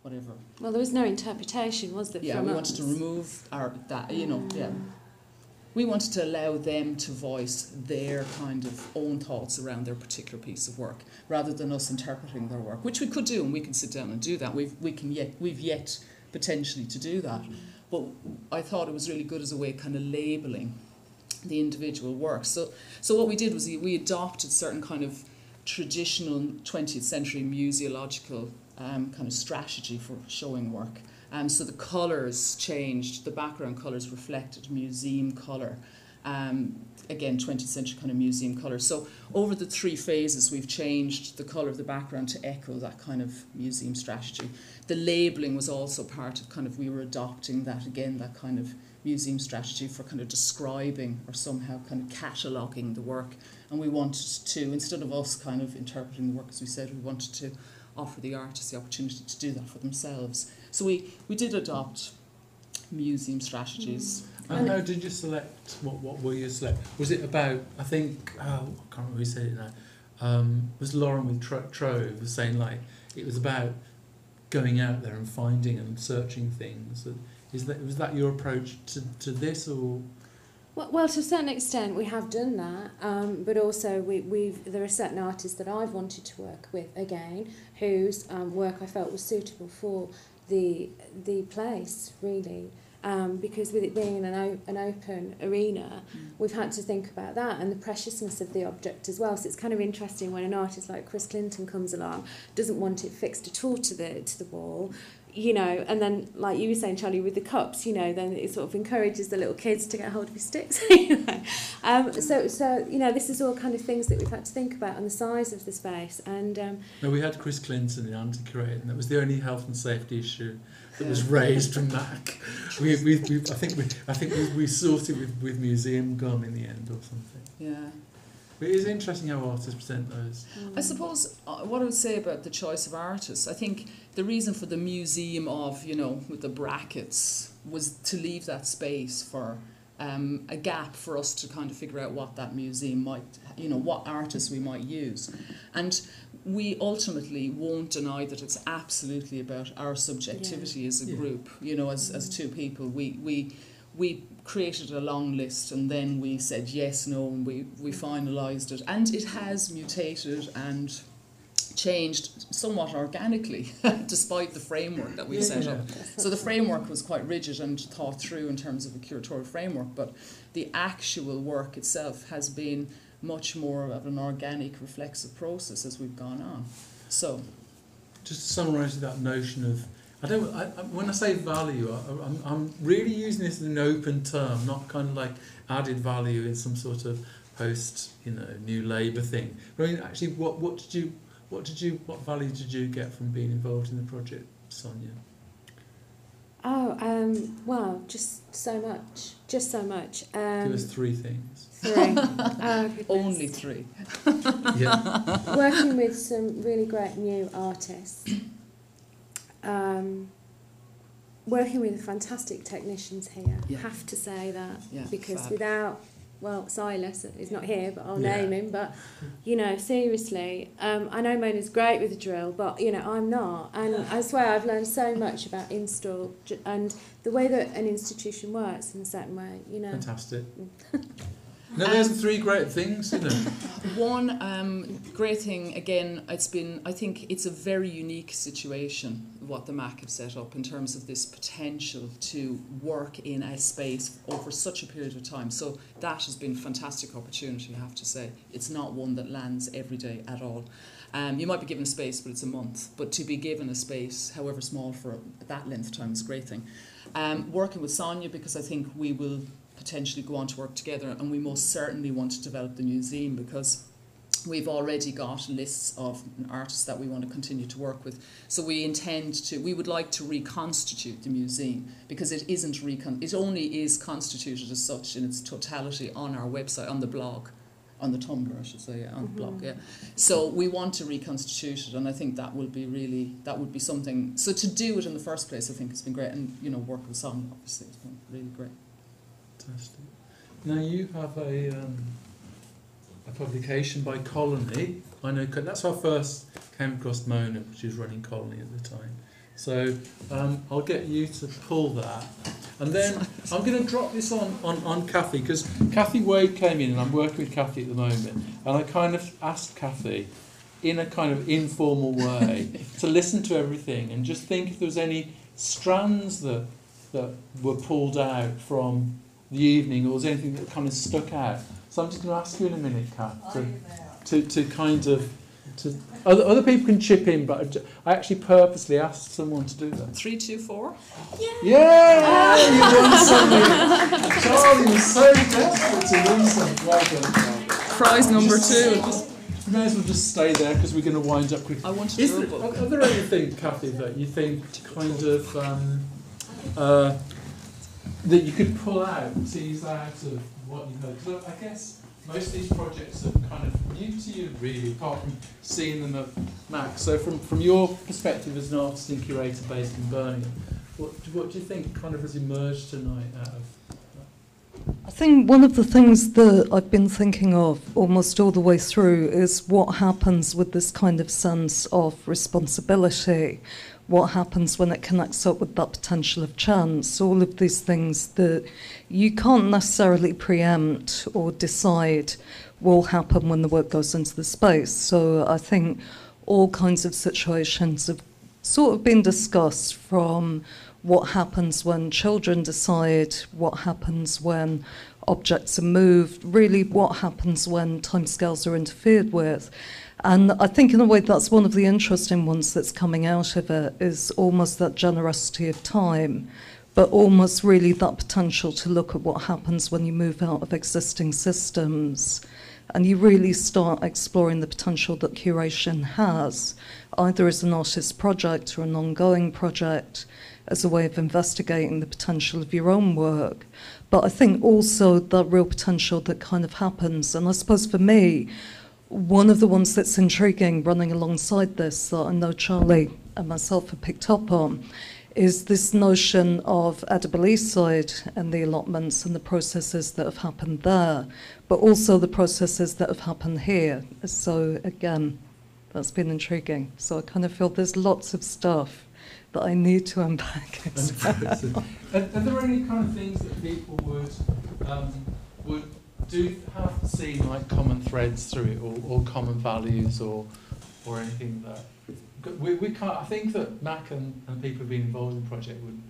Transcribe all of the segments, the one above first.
whatever. Well, there was no interpretation, was there? Yeah, we wanted to remove that, you know, yeah. We wanted to allow them to voice their kind of own thoughts around their particular piece of work, rather than us interpreting their work, which we could do, and we can sit down and do that. We've yet potentially to do that, but I thought it was really good as a way of kind of labelling the individual works. So what we did was we adopted certain kind of traditional 20th century museological kind of strategy for showing work. So the colours changed, the background colours reflected museum colour, again 20th century kind of museum colour. So over the 3 phases we've changed the colour of the background to echo that kind of museum strategy. The labelling was also part of kind of, we were adopting that again, that kind of museum strategy for kind of describing or somehow kind of cataloguing the work. And we wanted to, instead of us kind of interpreting the work as we said, we wanted to offer the artists the opportunity to do that for themselves. So we did adopt museum strategies. And how did you select, what were you select? Was it about, I think, I can't remember who said it now, was Lauren with Trove was saying like, it was about going out there and finding and searching things. Was that your approach to this, or? Well, to a certain extent, we have done that, but also there are certain artists that I've wanted to work with again, whose work I felt was suitable for the place, really, because with it being an open arena, we've had to think about that and the preciousness of the object as well. So it's kind of interesting when an artist like Chris Clinton comes along, doesn't want it fixed at all to the wall. You know, and then, like you were saying, Charlie, with the cups, you know, then it sort of encourages the little kids to get hold of his sticks. You know? So, you know, this is all kind of things that we've had to think about, and the size of the space. And no, we had Chris Clinton in anti-curator, and that was the only health and safety issue that was raised from MAC. I think we sorted with museum gum in the end or something. Yeah. But it is interesting how artists present those. I suppose what I would say about the choice of artists, I think the reason for the museum of, you know, with the brackets, was to leave that space for a gap for us to kind of figure out what that museum might, you know, what artists we might use. And we ultimately won't deny that it's absolutely about our subjectivity as a group, you know, as two people. We created a long list, and then we said yes, no, and we finalised it. And it has mutated and changed somewhat organically, despite the framework that we've set up. So the framework was quite rigid and thought through in terms of a curatorial framework, but the actual work itself has been much more of an organic, reflexive process as we've gone on. So, just to summarise that notion of, when I say value, I'm really using this as an open term, not kind of like added value in some sort of post, you know, New Labour thing. But I mean, actually, what value did you get from being involved in the project, Sonya? Well, just so much. Give us 3 things. 3. Only 3. Yeah. Working with some really great new artists. Working with fantastic technicians here. Yeah. Have to say that, because fab. without, well, Silas is not here, but I'll name him. But you know, seriously, I know Mona's great with the drill, but you know, I'm not. And I swear, I've learned so much about install and the way that an institution works in a certain way. You know, fantastic. No, there's 3 great things, isn't there? One great thing, again, I think it's a very unique situation, what the MAC have set up in terms of this potential to work in a space over such a period of time. So that has been a fantastic opportunity, I have to say. It's not one that lands every day at all. You might be given a space, but it's a month. But to be given a space, however small, for that length of time is a great thing. Working with Sonya, because I think we will potentially go on to work together, and we most certainly want to develop the museum, because we've already got lists of artists that we want to continue to work with. So we would like to reconstitute the museum, because it only is constituted as such in its totality on our website, on the blog, on the Tumblr, I should say, on the blog, So we want to reconstitute it, and I think that would be something. So to do it in the first place, I think has been great, and you know, work with Sonya, obviously, has been really great. Fantastic. Now you have a publication by Colony. I know that's our first came across Mona, which was running Colony at the time. So I'll get you to pull that. And then I'm going to drop this on Kathy, because Kathy Wade came in, and I'm working with Kathy at the moment, and I kind of asked Kathy, in a kind of informal way, to listen to everything and just think if there was any strands that were pulled out from the evening, or was anything that kind of stuck out. So I'm just going to ask you in a minute, Kath, to kind of... Other people can chip in, but I actually purposely asked someone to do that. 3, 2, 4. Yeah, you won something. Charlie was so desperate to win something. Well done. Prize number 2. You may as well just stay there, because we're going to wind up quickly. I want to do a book. Are there anything, Kathy, that you think kind of that you could pull out, tease out of what you heard? Because I guess most of these projects are kind of new to you, really, apart from seeing them at Mac. So from your perspective as an artist and curator based in Birmingham, what do you think kind of has emerged tonight out of that? I think one of the things that I've been thinking of almost all the way through is what happens with this kind of sense of responsibility. What happens when it connects up with that potential of chance, all of these things that you can't necessarily preempt or decide will happen when the work goes into the space. So I think all kinds of situations have sort of been discussed, from what happens when children decide, what happens when objects are moved, really what happens when timescales are interfered with. And I think in a way that's one of the interesting ones that's coming out of it, is almost that generosity of time, but almost really that potential to look at what happens when you move out of existing systems and you really start exploring the potential that curation has, either as an artist project or an ongoing project, as a way of investigating the potential of your own work. But I think also the real potential that kind of happens, and I suppose for me, one of the ones that's intriguing running alongside this that I know Charlie and myself have picked up on is this notion of Edible Eastside and the allotments and the processes that have happened there, but also the processes that have happened here. So again, that's been intriguing. So I kind of feel there's lots of stuff that I need to unpack. Are there any kind of things that people would do have seen like common threads through it, or common values, or anything that we can't? I think that Mac and people who've been involved in the project would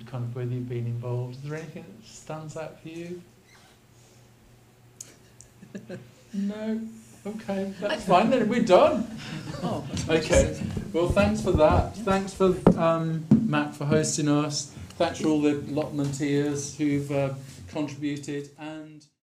kind of, whether you've been involved, is there anything that stands out for you? No? Okay, that's fine then, we're done. Oh, okay, well thanks for that. Thanks for Mac for hosting us. Thanks for all the allotmenteers who've contributed, and